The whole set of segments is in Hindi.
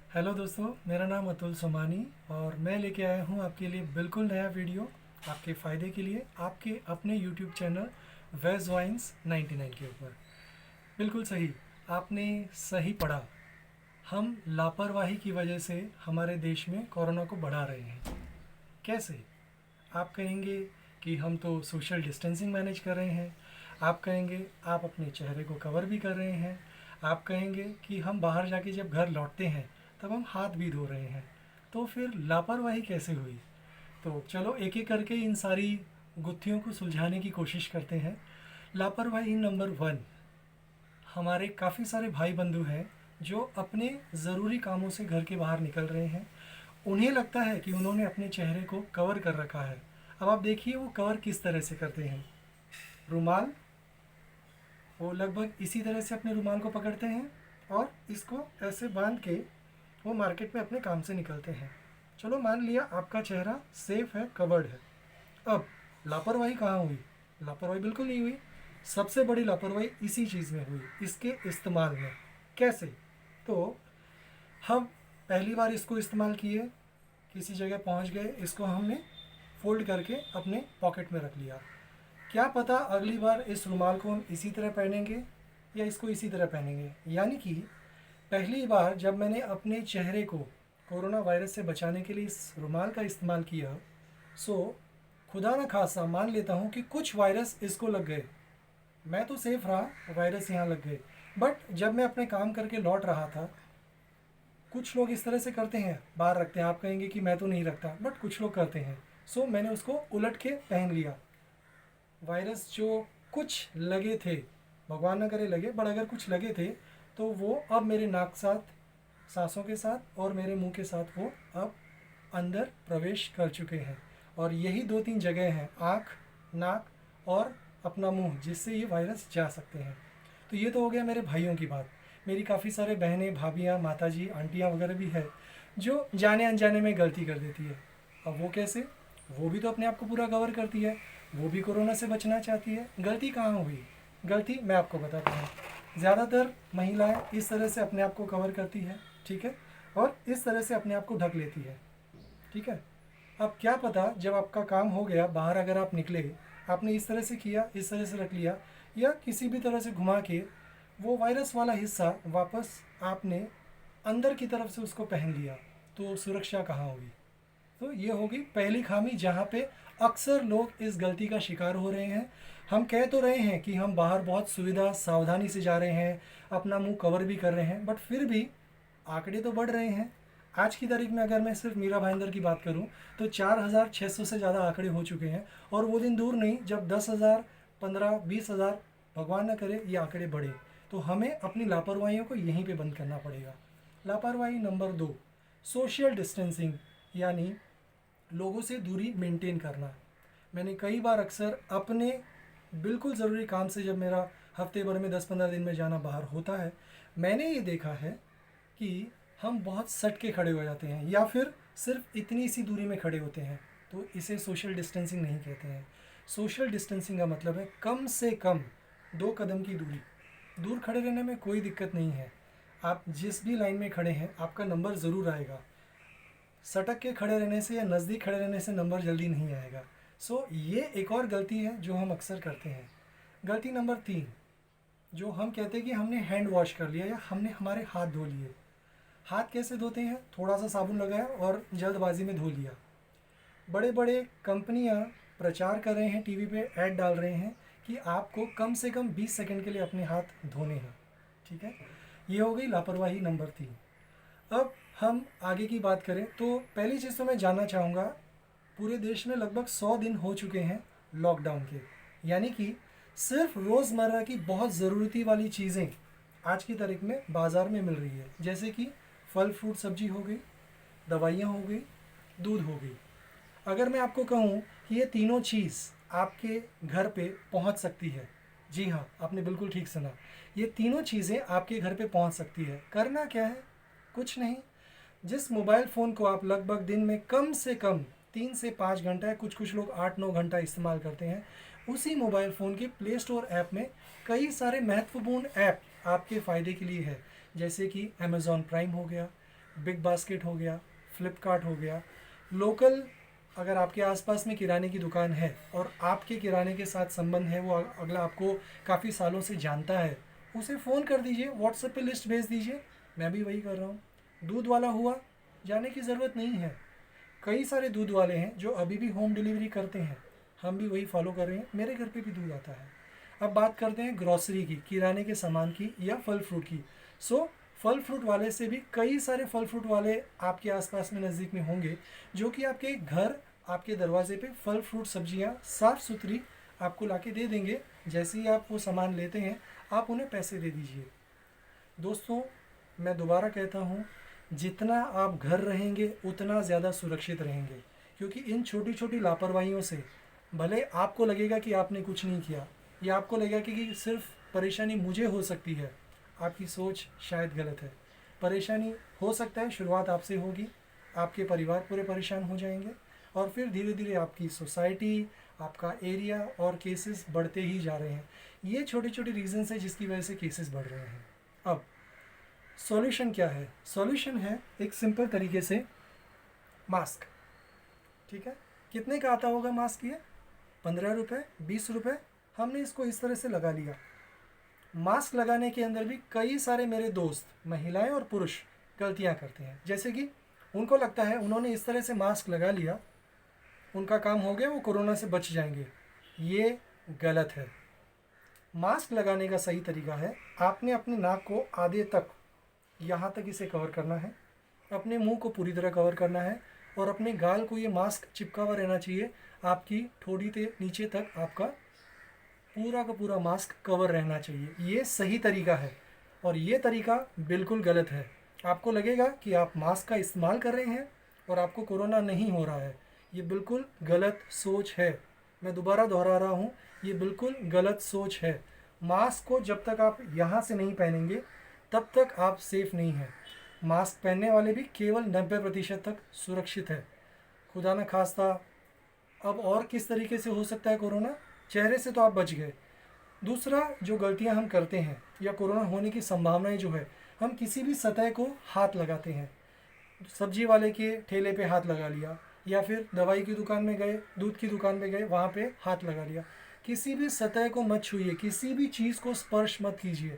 हेलो दोस्तों, मेरा नाम अतुल सोमानी और मैं लेके आया हूँ आपके लिए बिल्कुल नया वीडियो आपके फ़ायदे के लिए आपके अपने यूट्यूब चैनल वेज वाइन्स 99 के ऊपर। बिल्कुल सही, आपने सही पढ़ा। हम लापरवाही की वजह से हमारे देश में कोरोना को बढ़ा रहे हैं। कैसे? आप कहेंगे कि हम तो सोशल डिस्टेंसिंग मैनेज कर रहे हैं। आप कहेंगे आप अपने चेहरे को कवर भी कर रहे हैं। आप कहेंगे कि हम बाहर जाके जब घर लौटते हैं तब हम हाथ भी धो रहे हैं। तो फिर लापरवाही कैसे हुई? तो चलो एक एक करके इन सारी गुत्थियों को सुलझाने की कोशिश करते हैं। लापरवाही नंबर 1, हमारे काफ़ी सारे भाई बंधु हैं जो अपने ज़रूरी कामों से घर के बाहर निकल रहे हैं। उन्हें लगता है कि उन्होंने अपने चेहरे को कवर कर रखा है। अब आप देखिए वो कवर किस तरह से करते हैं। रुमाल, वो लगभग इसी तरह से अपने रुमाल को पकड़ते हैं और इसको ऐसे बांध के वो मार्केट में अपने काम से निकलते हैं। चलो मान लिया आपका चेहरा सेफ है, कवर्ड है। अब लापरवाही कहाँ हुई? लापरवाही बिल्कुल नहीं हुई। सबसे बड़ी लापरवाही इसी चीज़ में हुई, इसके इस्तेमाल में। कैसे? तो हम पहली बार इसको इस्तेमाल किए, किसी जगह पहुंच गए, इसको हमने फोल्ड करके अपने पॉकेट में रख लिया। क्या पता अगली बार इस रुमाल को हम इसी तरह पहनेंगे या इसको इसी तरह पहनेंगे। यानी कि पहली बार जब मैंने अपने चेहरे को कोरोना वायरस से बचाने के लिए इस रुमाल का इस्तेमाल किया, सो खुदा न खासा मान लेता हूँ कि कुछ वायरस इसको लग गए। मैं तो सेफ रहा, वायरस यहाँ लग गए। बट जब मैं अपने काम करके लौट रहा था, कुछ लोग इस तरह से करते हैं, बाहर रखते हैं। आप कहेंगे कि मैं तो नहीं रखता, बट कुछ लोग करते हैं। सो मैंने उसको उलट के पहन लिया। वायरस जो कुछ लगे थे, भगवान ना करे लगे, बट अगर कुछ लगे थे तो वो अब मेरे नाक साथ, सांसों के साथ और मेरे मुंह के साथ वो अब अंदर प्रवेश कर चुके हैं। और यही 2-3 जगह हैं, आँख, नाक और अपना मुंह, जिससे ये वायरस जा सकते हैं। तो ये तो हो गया मेरे भाइयों की बात। मेरी काफ़ी सारे बहनें, भाभियाँ, माताजी, आंटियाँ वगैरह भी है जो जाने अनजाने में गलती कर देती है। अब वो कैसे? वो भी तो अपने आप को पूरा कवर करती है, वो भी कोरोना से बचना चाहती है। गलती कहाँ हुई? गलती मैं आपको बताता हूँ। ज़्यादातर महिलाएं इस तरह से अपने आप को कवर करती है, ठीक है, और इस तरह से अपने आप को ढक लेती है, ठीक है। अब क्या पता जब आपका काम हो गया, बाहर अगर आप निकले, आपने इस तरह से किया, इस तरह से रख लिया या किसी भी तरह से घुमा के वो वायरस वाला हिस्सा वापस आपने अंदर की तरफ से उसको पहन लिया, तो सुरक्षा कहाँ होगी? तो ये होगी पहली खामी, जहाँ पे अक्सर लोग इस गलती का शिकार हो रहे हैं। हम कह तो रहे हैं कि हम बाहर बहुत सुविधा सावधानी से जा रहे हैं, अपना मुंह कवर भी कर रहे हैं, बट फिर भी आंकड़े तो बढ़ रहे हैं। आज की तारीख में अगर मैं सिर्फ मीरा भाईंदर की बात करूं तो 4,600 से ज़्यादा आंकड़े हो चुके हैं। और वो दिन दूर नहीं जब 10,000, 15, 20,000, भगवान न करे ये आंकड़े बढ़े। तो हमें अपनी लापरवाहियों को यहीं पे बंद करना पड़ेगा। लापरवाही नंबर 2, सोशल डिस्टेंसिंग, यानी लोगों से दूरी मेंटेन करना। मैंने कई बार अक्सर अपने बिल्कुल ज़रूरी काम से, जब मेरा हफ्ते भर में 10-15 दिन में जाना बाहर होता है, मैंने ये देखा है कि हम बहुत सट के खड़े हो जाते हैं या फिर सिर्फ इतनी सी दूरी में खड़े होते हैं। तो इसे सोशल डिस्टेंसिंग नहीं कहते हैं। सोशल डिस्टेंसिंग का मतलब है कम से कम 2 कदम की दूरी। दूर खड़े रहने में कोई दिक्कत नहीं है। आप जिस भी लाइन में खड़े हैं आपका नंबर ज़रूर आएगा। सटक के खड़े रहने से या नज़दीक खड़े रहने से नंबर जल्दी नहीं आएगा। सो ये एक और गलती है जो हम अक्सर करते हैं। गलती नंबर 3, जो हम कहते हैं कि हमने हैंड वॉश कर लिया या हमने हमारे हाथ धो लिए। हाथ कैसे धोते हैं? थोड़ा सा साबुन लगाया और जल्दबाजी में धो लिया। बड़े बड़े कंपनियां प्रचार कर रहे हैं, टीवी पे ऐड डाल रहे हैं कि आपको कम से कम 20 सेकंड के लिए अपने हाथ धोने हैं, ठीक है। ये हो गई लापरवाही नंबर 3। अब हम आगे की बात करें तो पहली चीज़ तो मैं जानना चाहूँगा, पूरे देश में लगभग 100 दिन हो चुके हैं लॉकडाउन के। यानी कि सिर्फ रोज़मर्रा की बहुत ज़रूरती वाली चीज़ें आज की तारीख में बाज़ार में मिल रही है, जैसे कि फल फ्रूट सब्जी हो गई, दवाइयाँ हो गई, दूध हो गई। अगर मैं आपको कहूँ कि ये तीनों चीज़ आपके घर पे पहुँच सकती है, जी हाँ, आपने बिल्कुल ठीक सुना, ये तीनों चीज़ें आपके घर पे पहुँच सकती है। करना क्या है? कुछ नहीं। जिस मोबाइल फ़ोन को आप लगभग दिन में कम से कम 3 से 5 घंटा, कुछ कुछ लोग 8-9 घंटा इस्तेमाल करते हैं, उसी मोबाइल फ़ोन के प्ले स्टोर ऐप में कई सारे महत्वपूर्ण ऐप आपके फ़ायदे के लिए है। जैसे कि अमेज़ॉन प्राइम हो गया, बिग बास्केट हो गया, फ्लिपकार्ट हो गया। लोकल अगर आपके आसपास में किराने की दुकान है और आपके किराने के साथ संबंध है, वो अगला आपको काफ़ी सालों से जानता है, उसे फ़ोन कर दीजिए, व्हाट्सएप पे लिस्ट भेज दीजिए। मैं भी वही कर रहा हूँ। दूध वाला हुआ, जाने की ज़रूरत नहीं है। कई सारे दूध वाले हैं जो अभी भी होम डिलीवरी करते हैं, हम भी वही फॉलो कर रहे हैं, मेरे घर पे भी दूध आता है। अब बात करते हैं ग्रॉसरी की, किराने के सामान की या फल फ्रूट की। फल फ्रूट वाले से भी कई सारे फल फ्रूट वाले आपके आसपास में नज़दीक में होंगे जो कि आपके घर, आपके दरवाजे पे फल फ्रूट सब्जियां साफ़ सुथरी आपको लाके दे देंगे। जैसे ही आप वो सामान लेते हैं, आप उन्हें पैसे दे दीजिए। दोस्तों, मैं दोबारा कहता हूँ, जितना आप घर रहेंगे उतना ज़्यादा सुरक्षित रहेंगे, क्योंकि इन छोटी छोटी लापरवाहियों से भले आपको लगेगा कि आपने कुछ नहीं किया, या आपको लगेगा कि सिर्फ परेशानी मुझे हो सकती है, आपकी सोच शायद गलत है। परेशानी हो सकता है शुरुआत आपसे होगी, आपके परिवार पूरे परेशान हो जाएंगे, और फिर धीरे धीरे आपकी सोसाइटी, आपका एरिया और केसेस बढ़ते ही जा रहे हैं। ये छोटे छोटे रीजंस हैं जिसकी वजह से केसेस बढ़ रहे हैं। अब सॉल्यूशन क्या है? सॉल्यूशन है एक सिंपल तरीके से मास्क। ठीक है, कितने का आता होगा मास्क? ये 15 रुपये, 20 रुपये। हमने इसको इस तरह से लगा लिया। मास्क लगाने के अंदर भी कई सारे मेरे दोस्त, महिलाएं और पुरुष, गलतियां करते हैं। जैसे कि उनको लगता है उन्होंने इस तरह से मास्क लगा लिया, उनका काम हो गया, वो कोरोना से बच जाएंगे। ये गलत है। मास्क लगाने का सही तरीका है, आपने अपने नाक को आधे तक, यहाँ तक इसे कवर करना है, अपने मुंह को पूरी तरह कवर करना है, और अपने गाल को ये मास्क चिपका हुआ रहना चाहिए। आपकी ठोड़ी से नीचे तक आपका पूरा का पूरा मास्क कवर रहना चाहिए। ये सही तरीका है, और ये तरीका बिल्कुल गलत है। आपको लगेगा कि आप मास्क का इस्तेमाल कर रहे हैं और आपको कोरोना नहीं हो रहा है। ये बिल्कुल गलत सोच है। मैं दोबारा दोहरा रहा हूँ, ये बिल्कुल गलत सोच है। मास्क को जब तक आप यहाँ से नहीं पहनेंगे तब तक आप सेफ नहीं हैं। मास्क पहनने वाले भी केवल 90% तक सुरक्षित है। खुदा न खास्ता अब और किस तरीके से हो सकता है कोरोना? चेहरे से तो आप बच गए। दूसरा, जो गलतियां हम करते हैं या कोरोना होने की संभावनाएं जो है, हम किसी भी सतह को हाथ लगाते हैं। सब्जी वाले के ठेले पे हाथ लगा लिया, या फिर दवाई की दुकान में गए, दूध की दुकान में गए, वहाँ पे हाथ लगा लिया। किसी भी सतह को मत छूइए, किसी भी चीज़ को स्पर्श मत कीजिए।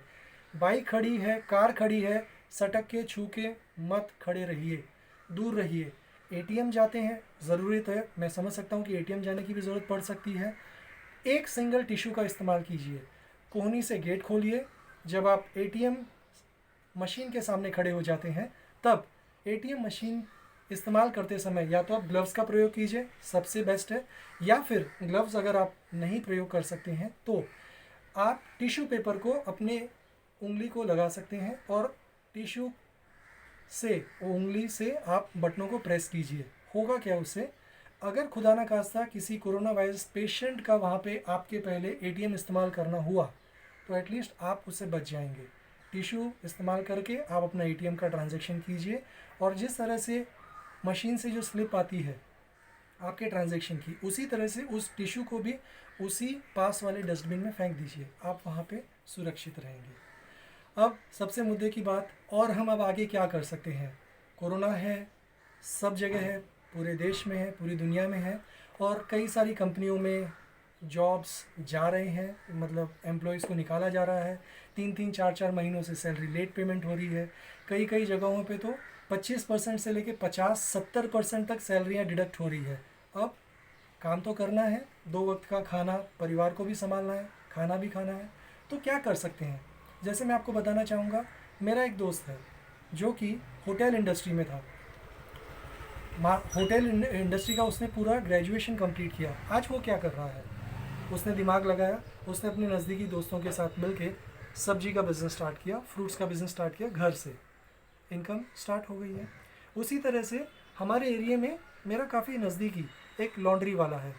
बाइक खड़ी है, कार खड़ी है, सटक के छू के मत खड़े रहिए, दूर रहिए। एटीएम जाते हैं, ज़रूरत है, मैं समझ सकता हूँ कि एटीएम जाने की भी ज़रूरत पड़ सकती है। एक सिंगल टिश्यू का इस्तेमाल कीजिए। कोहनी से गेट खोलिए। जब आप एटीएम मशीन के सामने खड़े हो जाते हैं, तब एटीएम मशीन इस्तेमाल करते समय या तो आप ग्लव्स का प्रयोग कीजिए, सबसे बेस्ट है, या फिर ग्लव्स अगर आप नहीं प्रयोग कर सकते हैं तो आप टिश्यू पेपर को अपने उंगली को लगा सकते हैं, और टिश्यू से उंगली से आप बटनों को प्रेस कीजिए। होगा क्या उससे? अगर खुदा न खास्ता किसी कोरोना वायरस पेशेंट का वहाँ पे आपके पहले एटीएम इस्तेमाल करना हुआ, तो एटलीस्ट आप उससे बच जाएंगे। टिश्यू इस्तेमाल करके आप अपना एटीएम का ट्रांजैक्शन कीजिए, और जिस तरह से मशीन से जो स्लिप आती है आपके ट्रांजैक्शन की, उसी तरह से उस टिश्यू को भी उसी पास वाले डस्टबिन में फेंक दीजिए। आप वहाँ पे सुरक्षित रहेंगे। अब सबसे मुद्दे की बात, और हम अब आगे क्या कर सकते हैं? कोरोना है, सब जगह है, पूरे देश में है, पूरी दुनिया में है, और कई सारी कंपनियों में जॉब्स जा रहे हैं, मतलब एम्प्लॉयज़ को निकाला जा रहा है। 3-3, 4-4 महीनों से सैलरी लेट पेमेंट हो रही है। कई कई जगहों पे तो 25% से लेके 50-70% तक सैलरियाँ डिडक्ट हो रही है। अब काम तो करना है, 2 वक्त का खाना, परिवार को भी संभालना है, खाना भी खाना है, तो क्या कर सकते हैं? जैसे मैं आपको बताना चाहूँगा, मेरा एक दोस्त है जो कि होटल इंडस्ट्री में था। होटल इंडस्ट्री का उसने पूरा ग्रेजुएशन कंप्लीट किया। आज वो क्या कर रहा है? उसने दिमाग लगाया, उसने अपने नज़दीकी दोस्तों के साथ मिलके सब्जी का बिज़नेस स्टार्ट किया, फ्रूट्स का बिज़नेस स्टार्ट किया, घर से इनकम स्टार्ट हो गई है। उसी तरह से हमारे एरिया में मेरा काफ़ी नज़दीकी एक लॉन्ड्री वाला है।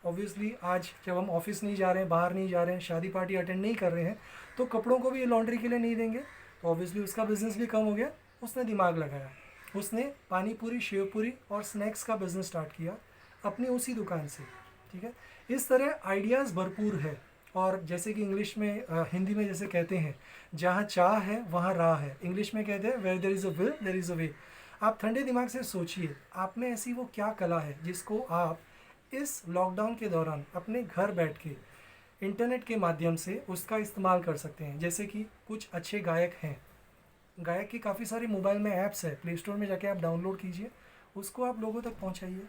ऑब्वियसली आज जब हम ऑफिस नहीं जा रहे हैं, बाहर नहीं जा रहे हैं, शादी पार्टी अटेंड नहीं कर रहे हैं, तो कपड़ों को भी लॉन्ड्री के लिए नहीं देंगे, तो ऑब्वियसली उसका बिज़नेस भी कम हो गया। उसने दिमाग लगाया, उसने पानी पूरी, शेव पूरी और स्नैक्स का बिज़नेस स्टार्ट किया अपनी उसी दुकान से। ठीक है, इस तरह आइडियाज़ भरपूर है। और जैसे कि इंग्लिश में हिंदी में जैसे कहते हैं, जहाँ चाह है वहाँ राह है। इंग्लिश में कहते हैं where there is a will there is a way. आप ठंडे दिमाग से सोचिए, आप में ऐसी वो क्या कला है जिसको आप इस लॉकडाउन के दौरान अपने घर बैठ के इंटरनेट के माध्यम से उसका इस्तेमाल कर सकते हैं। जैसे कि कुछ अच्छे गायक हैं, गायक के काफ़ी सारे मोबाइल में ऐप्स है, प्ले स्टोर में जाके आप डाउनलोड कीजिए, उसको आप लोगों तक पहुंचाइए।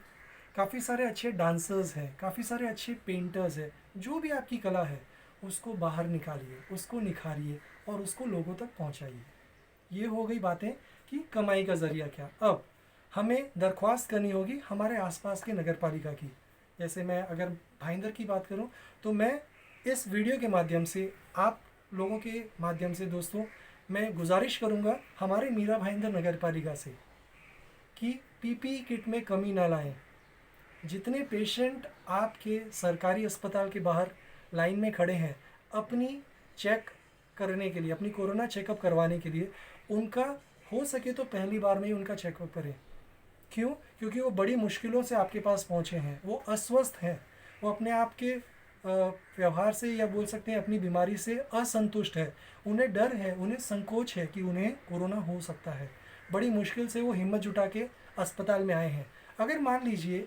काफ़ी सारे अच्छे डांसर्स हैं, काफ़ी सारे अच्छे पेंटर्स हैं। जो भी आपकी कला है उसको बाहर निकालिए, उसको निखारिए और उसको लोगों तक पहुंचाइए। ये हो गई बातें कि कमाई का ज़रिया क्या। अब हमें दरख्वास्त करनी होगी हमारे आसपास के नगर पालिका की। जैसे मैं अगर भाईंदर की बात करूं तो मैं इस वीडियो के माध्यम से, आप लोगों के माध्यम से दोस्तों, मैं गुजारिश करूंगा हमारे मीरा भाईंदर नगर पालिका से कि पीपीई किट में कमी ना लाएं। जितने पेशेंट आपके सरकारी अस्पताल के बाहर लाइन में खड़े हैं अपनी चेक करने के लिए, अपनी कोरोना चेकअप करवाने के लिए, उनका हो सके तो पहली बार में ही उनका चेकअप करें। क्यों? क्योंकि वो बड़ी मुश्किलों से आपके पास पहुँचे हैं, वो अस्वस्थ हैं, वो अपने आप के व्यवहार से या बोल सकते हैं अपनी बीमारी से असंतुष्ट है। उन्हें डर है, उन्हें संकोच है कि उन्हें कोरोना हो सकता है। बड़ी मुश्किल से वो हिम्मत जुटा के अस्पताल में आए हैं। अगर मान लीजिए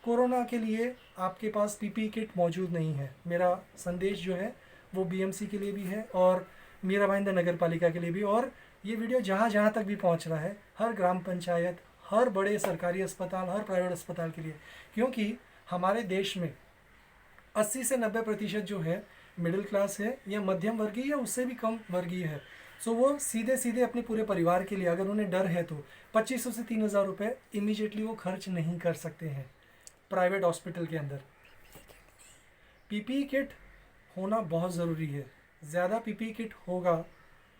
कोरोना के लिए आपके पास पीपी किट मौजूद नहीं है, मेरा संदेश जो है वो बीएमसी के लिए भी है और मीरा भाईंदर नगर पालिका के लिए भी, और ये वीडियो जहाँ जहाँ तक भी पहुँच रहा है हर ग्राम पंचायत, हर बड़े सरकारी अस्पताल, हर प्राइवेट अस्पताल के लिए, क्योंकि हमारे देश में 80 से 90% जो है मिडिल क्लास है या मध्यम वर्गीय या उससे भी कम वर्गीय है। सो वो सीधे सीधे अपने पूरे परिवार के लिए अगर उन्हें डर है तो 2500 से 3000 रुपये इमीजिएटली वो खर्च नहीं कर सकते हैं प्राइवेट हॉस्पिटल के अंदर। पीपीई किट होना बहुत ज़रूरी है। ज़्यादा पीपीई किट होगा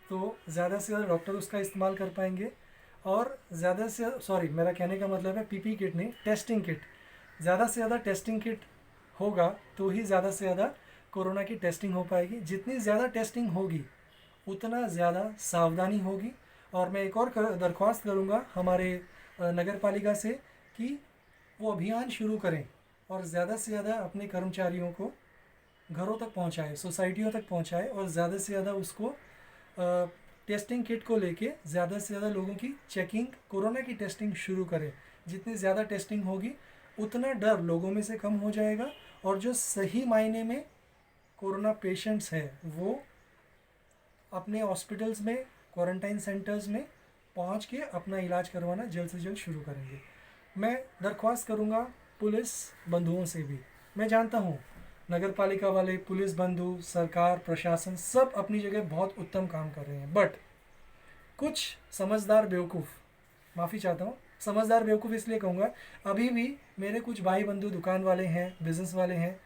तो ज़्यादा से ज़्यादा डॉक्टर उसका इस्तेमाल कर पाएंगे और ज़्यादा से, सॉरी मेरा कहने का मतलब है पीपीई किट नहीं, टेस्टिंग किट। ज़्यादा से ज़्यादा टेस्टिंग किट होगा तो ही ज़्यादा से ज़्यादा कोरोना की टेस्टिंग हो पाएगी। जितनी ज़्यादा टेस्टिंग होगी उतना ज़्यादा सावधानी होगी। और मैं एक और दरख्वास्त करूँगा हमारे नगर पालिका से कि वो अभियान शुरू करें और ज़्यादा से ज़्यादा अपने कर्मचारियों को घरों तक पहुँचाए, सोसाइटियों तक पहुँचाए और ज़्यादा से ज़्यादा उसको टेस्टिंग किट को लेके ज़्यादा से ज़्यादा लोगों की चेकिंग, कोरोना की टेस्टिंग शुरू करें। जितनी ज़्यादा टेस्टिंग होगी उतना डर लोगों में से कम हो जाएगा और जो सही मायने में कोरोना पेशेंट्स हैं वो अपने हॉस्पिटल्स में, क्वारंटाइन सेंटर्स में पहुंच के अपना इलाज करवाना जल्द से जल्द शुरू करेंगे। मैं दरख्वास्त करूंगा पुलिस बंधुओं से भी। मैं जानता हूं नगर पालिका वाले, पुलिस बंधु, सरकार, प्रशासन सब अपनी जगह बहुत उत्तम काम कर रहे हैं, बट कुछ समझदार बेवकूफ़, माफ़ी चाहता हूँ, समझदार बेवकूफ़ इसलिए कहूँगा, अभी भी मेरे कुछ भाई बंधु दुकान वाले हैं, बिजनेस वाले हैं,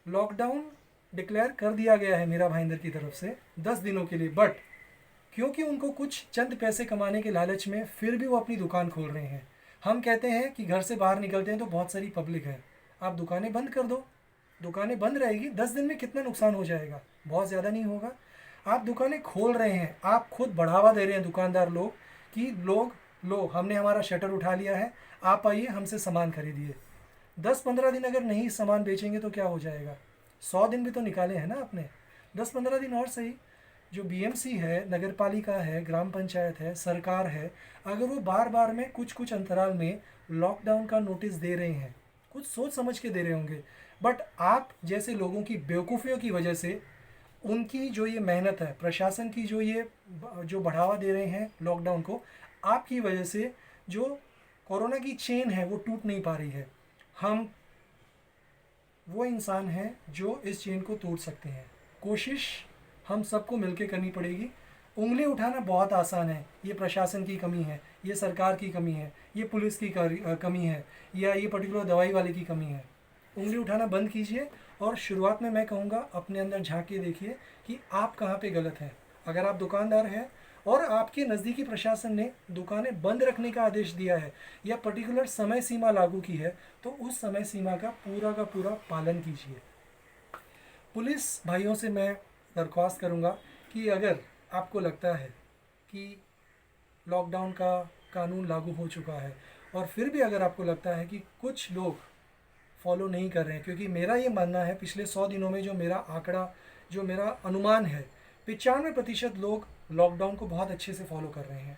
लॉकडाउन डिक्लेयर कर दिया गया है मीरा भाईंदर की तरफ से 10 दिनों के लिए, बट क्योंकि उनको कुछ चंद पैसे कमाने के लालच में फिर भी वो अपनी दुकान खोल रहे हैं। हम कहते हैं कि घर से बाहर निकलते हैं तो बहुत सारी पब्लिक है, आप दुकानें बंद कर दो, दुकानें बंद रहेगी, 10 दिन में कितना नुकसान हो जाएगा, बहुत ज़्यादा नहीं होगा। आप दुकानें खोल रहे हैं, आप खुद बढ़ावा दे रहे हैं दुकानदार लोग कि लोग लो, हमने हमारा शटर उठा लिया है, आप आइए हमसे सामान खरीदिए। 10-15 दिन अगर नहीं सामान बेचेंगे तो क्या हो जाएगा? 100 दिन भी तो निकाले हैं ना आपने, 10-15 दिन और सही। जो बीएमसी है, नगर पालिका है, ग्राम पंचायत है, सरकार है, अगर वो बार बार में कुछ कुछ अंतराल में लॉकडाउन का नोटिस दे रहे हैं, कुछ सोच समझ के दे रहे होंगे, बट आप जैसे लोगों की बेवकूफ़ियों की वजह से उनकी जो ये मेहनत है, प्रशासन की जो बढ़ावा दे रहे हैं लॉकडाउन को, आपकी वजह से जो कोरोना की चेन है वो टूट नहीं पा रही है। हम वो इंसान हैं जो इस चेन को तोड़ सकते हैं। कोशिश हम सबको मिलकर करनी पड़ेगी। उंगली उठाना बहुत आसान है, ये प्रशासन की कमी है, ये सरकार की कमी है, ये पुलिस की कमी है, या ये पर्टिकुलर दवाई वाले की कमी है। उंगली उठाना बंद कीजिए और शुरुआत में मैं कहूँगा अपने अंदर झांक के देखिए कि आप कहाँ पे गलत हैं। अगर आप दुकानदार हैं और आपके नज़दीकी प्रशासन ने दुकानें बंद रखने का आदेश दिया है या पर्टिकुलर समय सीमा लागू की है तो उस समय सीमा का पूरा पालन कीजिए। पुलिस भाइयों से मैं दरख्वास्त करूँगा कि अगर आपको लगता है कि लॉकडाउन का कानून लागू हो चुका है और फिर भी अगर आपको लगता है कि कुछ लोग फॉलो नहीं कर रहे हैं, क्योंकि मेरा ये मानना है पिछले 100 दिनों में जो मेरा आंकड़ा, जो मेरा अनुमान है, 95% लोग लॉकडाउन को बहुत अच्छे से फॉलो कर रहे हैं।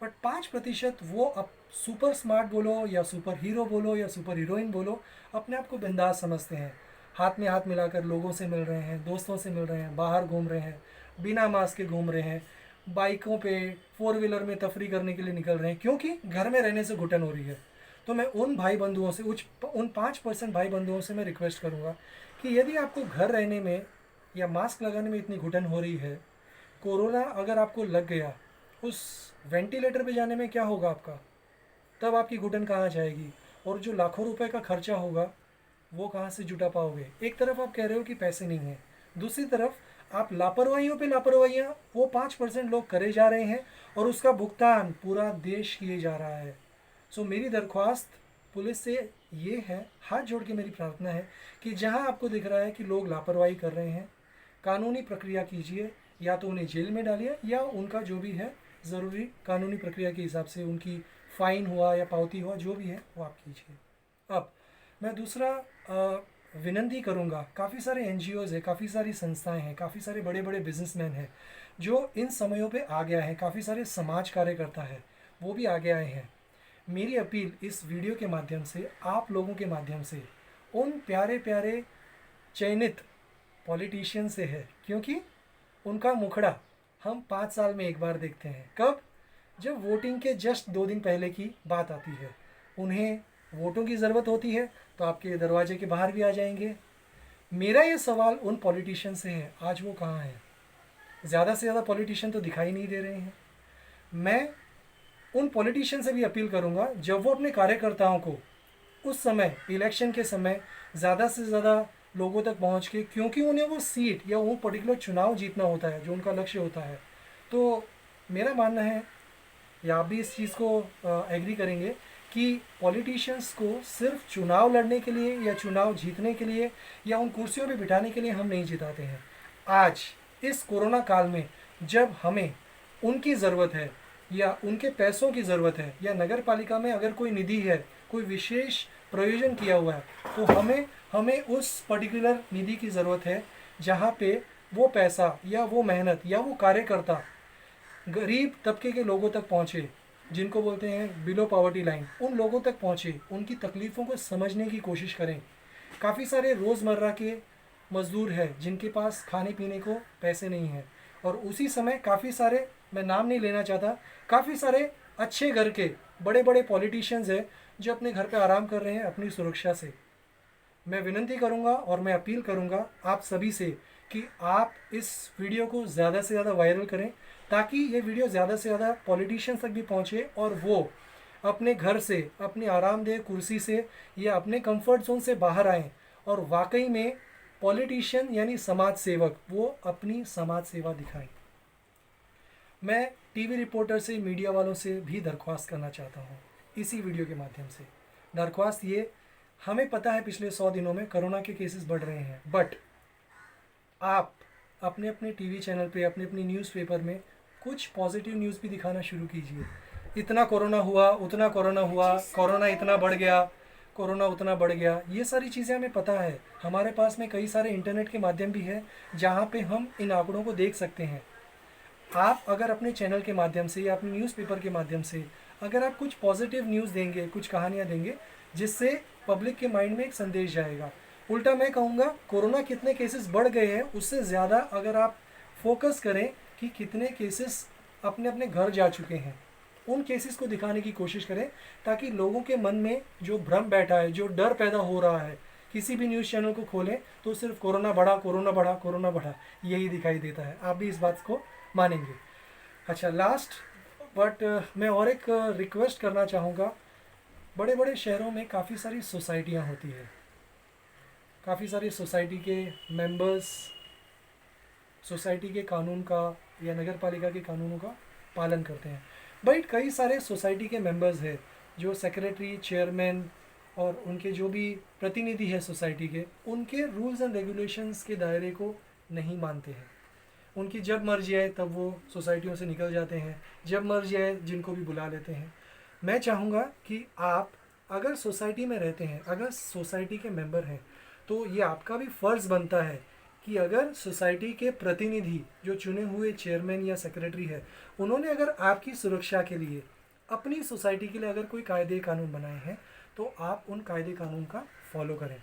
बट 5% वो अब सुपर स्मार्ट बोलो या सुपर हीरो बोलो या सुपर हीरोइन बोलो, अपने आप को बिंदास समझते हैं, हाथ में हाथ मिलाकर लोगों से मिल रहे हैं, दोस्तों से मिल रहे हैं, बाहर घूम रहे हैं, बिना मास्क के घूम रहे हैं, बाइकों पे 4 व्हीलर में तफरी करने के लिए निकल रहे हैं, क्योंकि घर में रहने से घुटन हो रही है। तो मैं उन भाई बंधुओं से, उन 5% भाई बंधुओं से मैं रिक्वेस्ट करूँगा कि यदि आपको घर रहने में या मास्क लगाने में इतनी घुटन हो रही है, कोरोना अगर आपको लग गया, उस वेंटिलेटर पे जाने में क्या होगा आपका, तब आपकी घुटन कहाँ जाएगी, और जो लाखों रुपए का खर्चा होगा वो कहाँ से जुटा पाओगे। एक तरफ आप कह रहे हो कि पैसे नहीं हैं, दूसरी तरफ आप लापरवाहियों पे लापरवाहियाँ वो 5% लोग करे जा रहे हैं, और उसका भुगतान पूरा देश किए जा रहा है। सो मेरी दरख्वास्त पुलिस से ये है, हाथ जोड़ के मेरी प्रार्थना है कि जहाँ आपको दिख रहा है कि लोग लापरवाही कर रहे हैं, कानूनी प्रक्रिया कीजिए, या तो उन्हें जेल में डालिए या उनका जो भी है ज़रूरी कानूनी प्रक्रिया के हिसाब से उनकी फ़ाइन हुआ या पावती हुआ जो भी है वो आप कीजिए। अब मैं दूसरा विनती करूँगा, काफ़ी सारे NGOs है, काफ़ी सारी संस्थाएं हैं, काफ़ी सारे बड़े बड़े बिजनेसमैन हैं जो इन समयों पे आगे आए हैं, काफ़ी सारे समाज कार्यकर्ता है वो भी आगे आए हैं। मेरी अपील इस वीडियो के माध्यम से, आप लोगों के माध्यम से, उन प्यारे प्यारे चयनित पॉलिटिशियन से है, क्योंकि उनका मुखड़ा हम 5 साल में एक बार देखते हैं। कब? जब वोटिंग के जस्ट 2 दिन पहले की बात आती है। उन्हें वोटों की ज़रूरत होती है तो आपके दरवाजे के बाहर भी आ जाएंगे। मेरा ये सवाल उन पॉलिटिशियन से है, आज वो कहाँ हैं? ज़्यादा से ज़्यादा पॉलिटिशियन तो दिखाई नहीं दे रहे हैं। मैं उन पॉलिटिशियन से भी अपील करूँगा, जब वो अपने कार्यकर्ताओं को उस समय, इलेक्शन के समय, ज़्यादा से ज़्यादा लोगों तक पहुंच के, क्योंकि उन्हें वो सीट या वो पर्टिकुलर चुनाव जीतना होता है जो उनका लक्ष्य होता है। तो मेरा मानना है, या आप भी इस चीज़ को एग्री करेंगे, कि पॉलिटिशियंस को सिर्फ चुनाव लड़ने के लिए या चुनाव जीतने के लिए या उन कुर्सियों पे बिठाने के लिए हम नहीं जिताते हैं। आज इस कोरोना काल में जब हमें उनकी ज़रूरत है या उनके पैसों की ज़रूरत है, या नगर पालिका में अगर कोई निधि है, कोई विशेष प्रयोजन किया हुआ है, तो हमें उस पर्टिकुलर निधि की ज़रूरत है जहाँ पे वो पैसा या वो मेहनत या वो कार्यकर्ता गरीब तबके के लोगों तक पहुँचे, जिनको बोलते हैं बिलो पॉवर्टी लाइन, उन लोगों तक पहुँचे, उनकी तकलीफ़ों को समझने की कोशिश करें। काफ़ी सारे रोज़मर्रा के मज़दूर हैं जिनके पास खाने पीने को पैसे नहीं हैं, और उसी समय काफ़ी सारे, मैं नाम नहीं लेना चाहता, काफ़ी सारे अच्छे घर के बड़े बड़े पॉलिटिशियंस हैं जो अपने घर पे आराम कर रहे हैं अपनी सुरक्षा से। मैं विनती करूंगा और मैं अपील करूंगा आप सभी से कि आप इस वीडियो को ज़्यादा से ज़्यादा वायरल करें, ताकि ये वीडियो ज़्यादा से ज़्यादा पॉलिटिशियंस तक भी पहुंचे और वो अपने घर से, अपनी आरामदेह कुर्सी से या अपने कंफर्ट जोन से बाहर आएँ और वाकई में पॉलिटिशियन यानी समाज सेवक वो अपनी समाज सेवा दिखाएं। मैं टीवी रिपोर्टर से, मीडिया वालों से भी दरख्वास्त करना चाहता हूँ इसी वीडियो के माध्यम से। दरख्वास्त ये, हमें पता है पिछले 100 दिनों में कोरोना के केसेस बढ़ रहे हैं, बट आप अपने अपने टीवी चैनल पे, अपने अपने न्यूज़पेपर में कुछ पॉजिटिव न्यूज़ भी दिखाना शुरू कीजिए। इतना कोरोना हुआ, उतना कोरोना हुआ, कोरोना इतना बढ़ गया, कोरोना उतना बढ़ गया, ये सारी चीज़ें हमें पता है। हमारे पास में कई सारे इंटरनेट के माध्यम भी है जहाँ पे हम इन आंकड़ों को देख सकते हैं। आप अगर अपने चैनल के माध्यम से या अपने न्यूज़पेपर के माध्यम से अगर आप कुछ पॉजिटिव न्यूज़ देंगे, कुछ कहानियाँ देंगे, जिससे पब्लिक के माइंड में एक संदेश जाएगा। उल्टा मैं कहूँगा, कोरोना कितने केसेस बढ़ गए हैं उससे ज़्यादा अगर आप फोकस करें कि कितने केसेस अपने अपने घर जा चुके हैं, उन केसेस को दिखाने की कोशिश करें, ताकि लोगों के मन में जो भ्रम बैठा है, जो डर पैदा हो रहा है, किसी भी न्यूज़ चैनल को खोलें तो सिर्फ कोरोना बढ़ा, कोरोना बढ़ा, कोरोना बढ़ा, यही दिखाई देता है। आप भी इस बात को मानेंगे। अच्छा, लास्ट बट मैं और एक रिक्वेस्ट करना चाहूँगा। बड़े बड़े शहरों में काफ़ी सारी सोसाइटियाँ होती है, काफ़ी सारी सोसाइटी के मेंबर्स सोसाइटी के कानून का या नगर पालिका के कानूनों का पालन करते हैं, बट कई सारे सोसाइटी के मेंबर्स हैं जो सेक्रेटरी, चेयरमैन और उनके जो भी प्रतिनिधि है सोसाइटी के, उनके रूल्स एंड रेगुलेशंस के दायरे को नहीं मानते हैं। उनकी जब मर्जी आए तब वो सोसाइटियों से निकल जाते हैं, जब मर्जी आए जिनको भी बुला लेते हैं। मैं चाहूँगा कि आप अगर सोसाइटी में रहते हैं, अगर सोसाइटी के मेंबर हैं, तो ये आपका भी फ़र्ज़ बनता है कि अगर सोसाइटी के प्रतिनिधि जो चुने हुए चेयरमैन या सेक्रेटरी है, उन्होंने अगर आपकी सुरक्षा के लिए, अपनी सोसाइटी के लिए अगर कोई कायदे कानून बनाए हैं, तो आप उन कायदे कानून का फॉलो करें।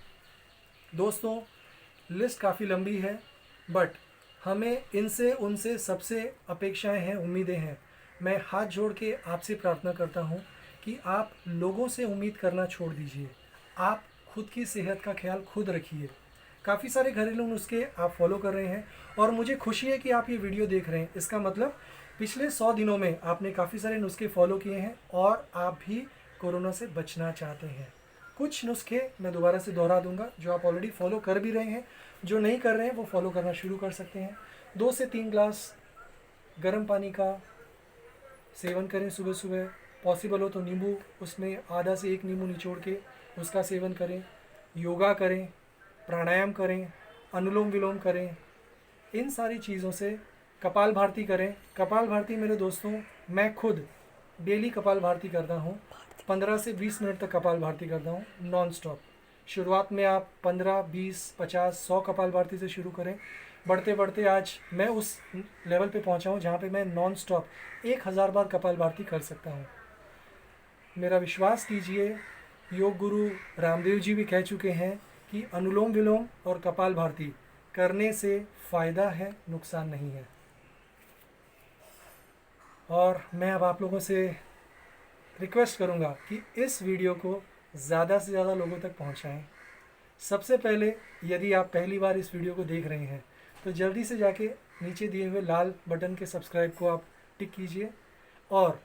दोस्तों, लिस्ट काफ़ी लंबी है, बट हमें इनसे उनसे सबसे अपेक्षाएं हैं, उम्मीदें हैं। मैं हाथ जोड़ के आपसे प्रार्थना करता हूं कि आप लोगों से उम्मीद करना छोड़ दीजिए। आप खुद की सेहत का ख्याल खुद रखिए। काफ़ी सारे घरेलू नुस्खे आप फॉलो कर रहे हैं और मुझे खुशी है कि आप ये वीडियो देख रहे हैं। इसका मतलब पिछले 100 दिनों में आपने काफ़ी सारे नुस्खे फॉलो किए हैं और आप भी कोरोना से बचना चाहते हैं। कुछ नुस्खे मैं दोबारा से दोहरा दूंगा जो आप ऑलरेडी फॉलो कर भी रहे हैं। जो नहीं कर रहे हैं वो फॉलो करना शुरू कर सकते हैं। 2 से 3 ग्लास गर्म पानी का सेवन करें सुबह सुबह। पॉसिबल हो तो नींबू, उसमें आधा से 1 नींबू निचोड़ के उसका सेवन करें। योगा करें, प्राणायाम करें, अनुलोम विलोम करें। इन सारी चीज़ों से कपाल भारती करें। कपाल भारती मेरे दोस्तों, मैं खुद डेली कपाल भारती करता हूँ। 15 से 20 मिनट तक कपाल भारती करता हूँ नॉन स्टॉप। शुरुआत में आप 15, 20, 50, 100 कपाल भारती से शुरू करें। बढ़ते बढ़ते आज मैं उस लेवल पे पहुँचा हूँ जहाँ पे मैं नॉन स्टॉप 1000 बार कपाल भारती कर सकता हूँ। मेरा विश्वास कीजिए, योग गुरु रामदेव जी भी कह चुके हैं कि अनुलोम विलोम और कपाल भारती करने से फ़ायदा है, नुकसान नहीं है। और मैं अब आप लोगों से रिक्वेस्ट करूंगा कि इस वीडियो को ज़्यादा से ज़्यादा लोगों तक पहुंचाएं। सबसे पहले, यदि आप पहली बार इस वीडियो को देख रहे हैं तो जल्दी से जाके नीचे दिए हुए लाल बटन के सब्सक्राइब को आप टिक कीजिए और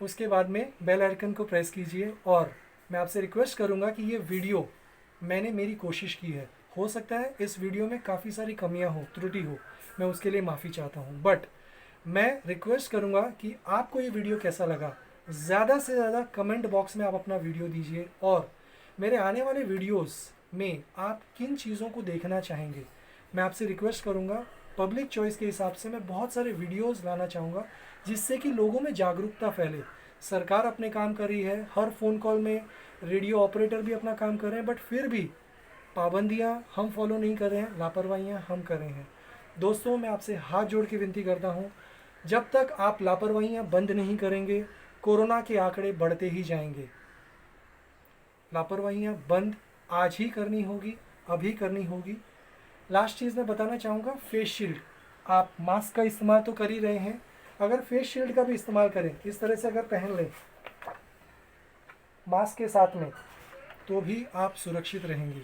उसके बाद में बेल आइकन को प्रेस कीजिए। और मैं आपसे रिक्वेस्ट करूंगा कि ये वीडियो मैंने मेरी कोशिश की है, हो सकता है इस वीडियो में काफ़ी सारी कमियां हो, त्रुटि हो, मैं उसके लिए माफ़ी चाहता हूं। बट मैं रिक्वेस्ट करूंगा कि आपको ये वीडियो कैसा लगा, ज़्यादा से ज़्यादा कमेंट बॉक्स में आप अपना वीडियो दीजिए। और मेरे आने वाले वीडियोस में आप किन चीज़ों को देखना चाहेंगे, मैं आपसे रिक्वेस्ट करूंगा। पब्लिक चॉइस के हिसाब से मैं बहुत सारे वीडियोस लाना चाहूँगा जिससे कि लोगों में जागरूकता फैले। सरकार अपने काम कर रही है, हर फ़ोन कॉल में रेडियो ऑपरेटर भी अपना काम कर रहे हैं, बट फिर भी पाबंदियां हम फॉलो नहीं कर रहे हैं, लापरवाहियां हम कर रहे हैं। दोस्तों, मैं आपसे हाथ जोड़ के विनती करता हूं, जब तक आप लापरवाहियां बंद नहीं करेंगे, कोरोना के आंकड़े बढ़ते ही जाएंगे। लापरवाहियां बंद आज ही करनी होगी, अभी करनी होगी। लास्ट चीज़ मैं बताना चाहूँगा, फेस शील्ड। आप मास्क का इस्तेमाल तो कर ही रहे हैं, अगर फेस शील्ड का भी इस्तेमाल करें, इस तरह से अगर पहन लें मास्क के साथ में, तो भी आप सुरक्षित रहेंगे।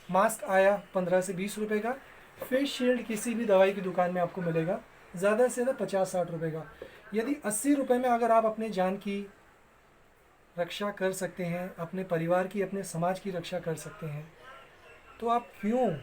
मास्क आया 15 से 20 रुपए का, फेस शील्ड किसी भी दवाई की दुकान में आपको मिलेगा ज़्यादा से ज़्यादा 50-60 रुपए का। यदि 80 रुपए में अगर आप अपने जान की रक्षा कर सकते हैं, अपने परिवार की, अपने समाज की रक्षा कर सकते हैं, तो आप क्यों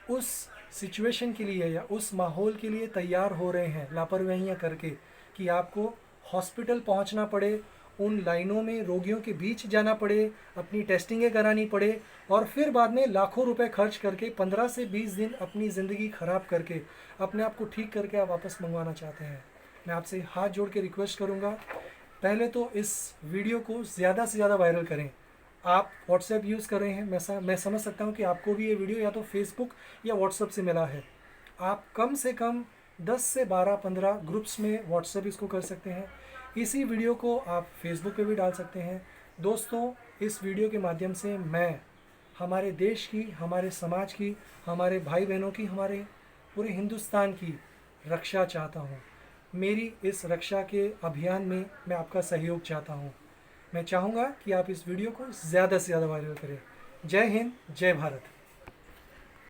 उस सिचुएशन के लिए या उस माहौल के लिए तैयार हो रहे हैं लापरवाहियाँ करके कि आपको हॉस्पिटल पहुंचना पड़े, उन लाइनों में रोगियों के बीच जाना पड़े, अपनी टेस्टिंगें करानी पड़े और फिर बाद में लाखों रुपए खर्च करके 15 से 20 दिन अपनी ज़िंदगी ख़राब करके अपने आप को ठीक करके आप वापस मंगवाना चाहते हैं। मैं आपसे हाथ जोड़ के रिक्वेस्ट करूँगा, पहले तो इस वीडियो को ज़्यादा से ज़्यादा वायरल करें। आप व्हाट्सएप यूज़ कर रहे हैं, मैं समझ सकता हूँ कि आपको भी ये वीडियो या तो फेसबुक या व्हाट्सएप से मिला है। आप कम से कम 10 से 12-15 ग्रुप्स में व्हाट्सएप इसको कर सकते हैं। इसी वीडियो को आप फेसबुक पे भी डाल सकते हैं। दोस्तों, इस वीडियो के माध्यम से मैं हमारे देश की, हमारे समाज की, हमारे भाई बहनों की, हमारे पूरे हिंदुस्तान की रक्षा चाहता हूँ। मेरी इस रक्षा के अभियान में मैं आपका सहयोग चाहता हूँ। मैं चाहूँगा कि आप इस वीडियो को ज़्यादा से ज़्यादा वायरल करें। जय हिंद, जय भारत।